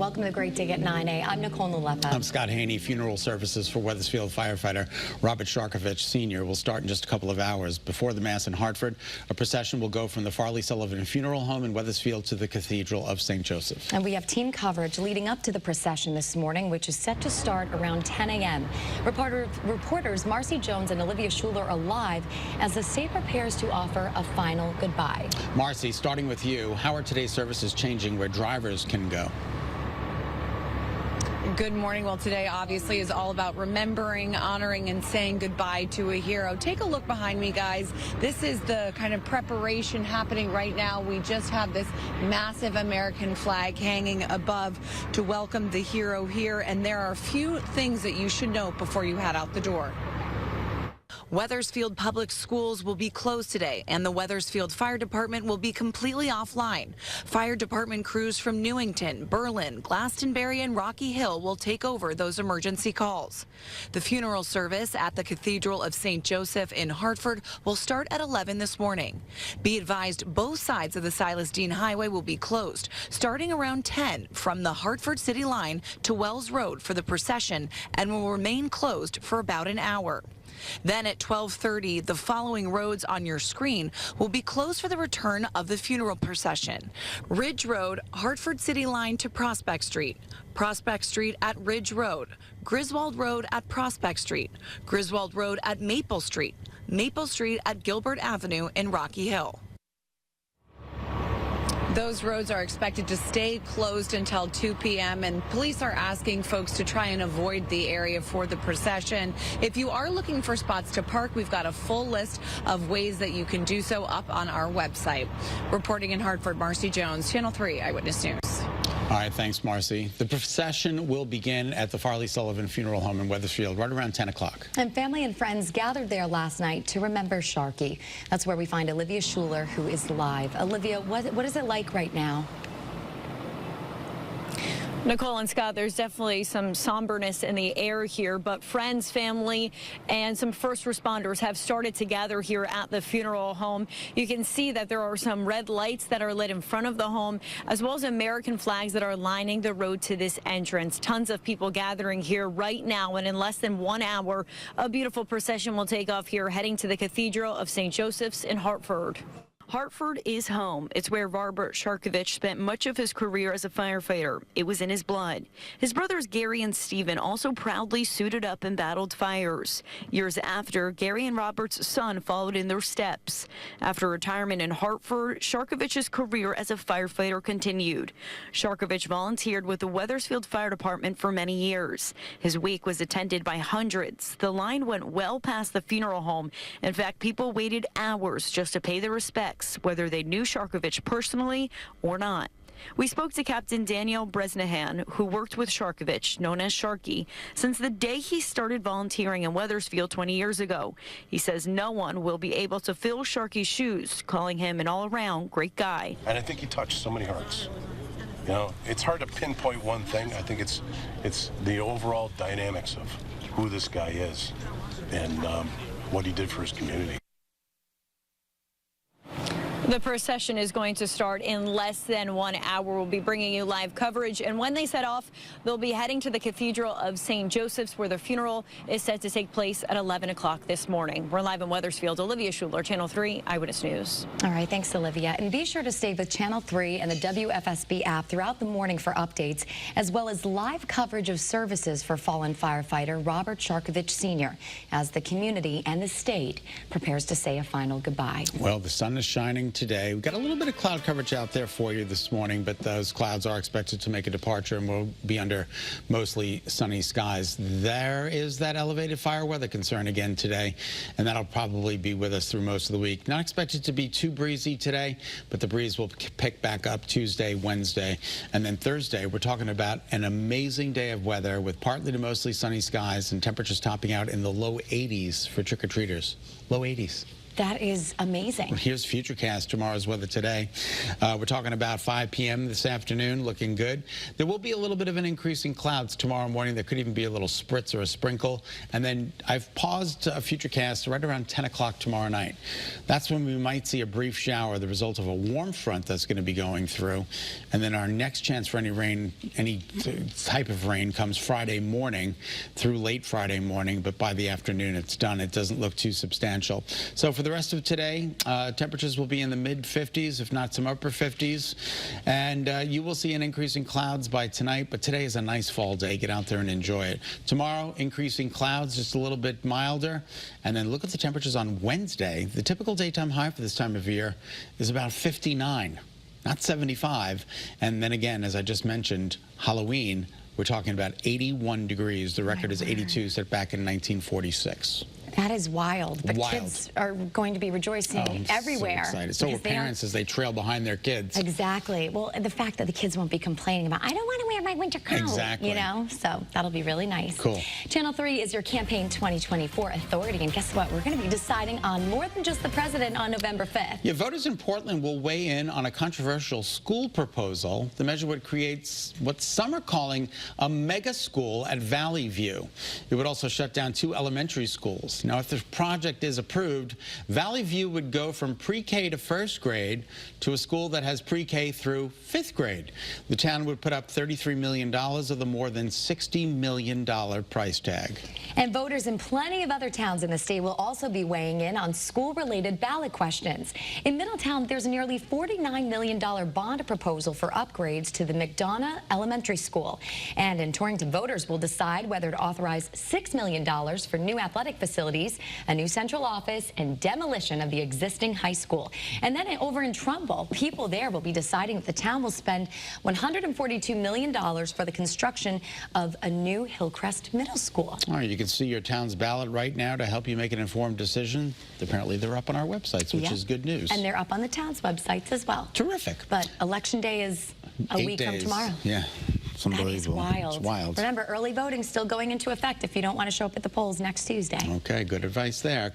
Welcome to the Great Dig at 9A. I'm Nicole and Scot. I'm Scott Haney. Funeral services for Wethersfield firefighter Robert Sharkovich Sr. will start in just a couple of hours. Before the Mass in Hartford, a procession will go from the Farley Sullivan Funeral Home in Wethersfield to the Cathedral of St. Joseph. And we have team coverage leading up to the procession this morning, which is set to start around 10 a.m. Reporters Marcy Jones and Olivia Schuler are live as the state prepares to offer a final goodbye. Marcy, starting with you, how are today's services changing where drivers can go? Good morning. Well, today obviously is all about remembering, honoring, and saying goodbye to a hero. Take a look behind me, guys. This is the kind of preparation happening right now. We just have this massive American flag hanging above to welcome the hero here, and there are a few things that you should know before you head out the door. Wethersfield Public Schools will be closed today, and the Wethersfield Fire Department will be completely offline. Fire department crews from Newington, Berlin, Glastonbury, and Rocky Hill will take over those emergency calls. The funeral service at the Cathedral of St. Joseph in Hartford will start at 11 this morning. Be advised, both sides of the Silas Deane Highway will be closed, starting around 10 from the Hartford City Line to Wells Road for the procession, and will remain closed for about an hour. Then at 12:30, the following roads on your screen will be closed for the return of the funeral procession. Ridge Road, Hartford City Line to Prospect Street, Prospect Street at Ridge Road, Griswold Road at Prospect Street, Griswold Road at Maple Street, Maple Street at Gilbert Avenue in Rocky Hill. Those roads are expected to stay closed until 2 p.m. and police are asking folks to try and avoid the area for the procession. If you are looking for spots to park, we've got a full list of ways that you can do so up on our website. Reporting in Hartford, Marcy Jones, Channel 3 Eyewitness News. All right, thanks, Marcy. The procession will begin at the Farley Sullivan Funeral Home in Wethersfield right around 10 o'clock. And family and friends gathered there last night to remember Sharky. That's where we find Olivia Schuler, who is live. Olivia, what is it like right now? Nicole and Scott, there's definitely some somberness in the air here, but friends, family, and some first responders have started to gather here at the funeral home. You can see that there are some red lights that are lit in front of the home, as well as American flags that are lining the road to this entrance. Tons of people gathering here right now, and in less than 1 hour, a beautiful procession will take off here, heading to the Cathedral of St. Joseph's in Hartford. Hartford is home. It's where Robert Sharkovich spent much of his career as a firefighter. It was in his blood. His brothers Gary and Stephen also proudly suited up and battled fires. Years after, Gary and Robert's son followed in their steps. After retirement in Hartford, Sharkovich's career as a firefighter continued. Sharkovich volunteered with the Wethersfield Fire Department for many years. His wake was attended by hundreds. The line went well past the funeral home. In fact, people waited hours just to pay their respects, whether they knew Sharkovich personally or not. We spoke to Captain Daniel Bresnahan, who worked with Sharkovich, known as Sharky, since the day he started volunteering in Wethersfield 20 years ago. He says no one will be able to fill Sharky's shoes, calling him an all-around great guy. And I think he touched so many hearts. You know, it's hard to pinpoint one thing. I think it's the overall dynamics of who this guy is and what he did for his community. The procession is going to start in less than 1 hour. We'll be bringing you live coverage, and when they set off, they'll be heading to the Cathedral of St. Joseph's, where the funeral is set to take place at 11 o'clock this morning. We're live in Wethersfield. Olivia Schuler, Channel 3 Eyewitness News. All right, thanks, Olivia. And be sure to stay with Channel 3 and the WFSB app throughout the morning for updates, as well as live coverage of services for fallen firefighter Robert Sharkovich Sr. as the community and the state prepares to say a final goodbye. Well, the sun is shining today. We've got a little bit of cloud coverage out there for you this morning, but those clouds are expected to make a departure and we'll be under mostly sunny skies. There is that elevated fire weather concern again today, and that'll probably be with us through most of the week. Not expected to be too breezy today, but the breeze will pick back up Tuesday, Wednesday, and then Thursday. We're talking about an amazing day of weather with partly to mostly sunny skies and temperatures topping out in the low 80s for trick-or-treaters. Low 80s. That is amazing. Here's Futurecast, tomorrow's weather today. We're talking about 5 p.m. this afternoon, looking good. There will be a little bit of an increase in clouds tomorrow morning. There could even be a little spritz or a sprinkle. And then I've paused Futurecast right around 10 o'clock tomorrow night. That's when we might see a brief shower, the result of a warm front that's going to be going through. And then our next chance for any rain, any type of rain, comes Friday morning through late Friday morning. But by the afternoon, it's done. It doesn't look too substantial. So for the rest of today, temperatures will be in the mid-50s, if not some upper 50s. And you will see an increase in clouds by tonight, but today is a nice fall day. Get out there and enjoy it. Tomorrow, increasing clouds, just a little bit milder. And then look at the temperatures on Wednesday. The typical daytime high for this time of year is about 59, not 75. And then again, as I just mentioned, Halloween, we're talking about 81 degrees. The record is 82, set back in 1946. That is wild. The Wild. kids are going to be rejoicing everywhere. So excited. So are parents as they trail behind their kids. Exactly. Well, the fact that the kids won't be complaining about, I don't want to wear my winter coat. Exactly. You know, so that'll be really nice. Cool. Channel 3 is your Campaign 2024 authority. And guess what? We're going to be deciding on more than just the president on November 5th. Yeah, voters in Portland will weigh in on a controversial school proposal. The measure would create what some are calling a mega school at Valley View. It would also shut down 2 elementary schools. Now, if the project is approved, Valley View would go from pre-K to 1st grade to a school that has pre-K through 5th grade. The town would put up $33 million of the more than $60 million price tag. And voters in plenty of other towns in the state will also be weighing in on school-related ballot questions. In Middletown, there's a nearly $49 million bond proposal for upgrades to the McDonough Elementary School. And in Torrington, voters will decide whether to authorize $6 million for new athletic facilities, a new central office, and demolition of the existing high school. And then over in Trumbull, people there will be deciding if the town will spend $142 million for the construction of a new Hillcrest Middle School. All right, you can see your town's ballot right now to help you make an informed decision. Apparently, they're up on our websites, which is good news. And they're up on the town's websites as well. Terrific. But Election Day is a 8 week days. from tomorrow. Yeah, it's unbelievable. That is wild. It's wild. Remember, early voting still going into effect if you don't want to show up at the polls next Tuesday. Okay, good advice there.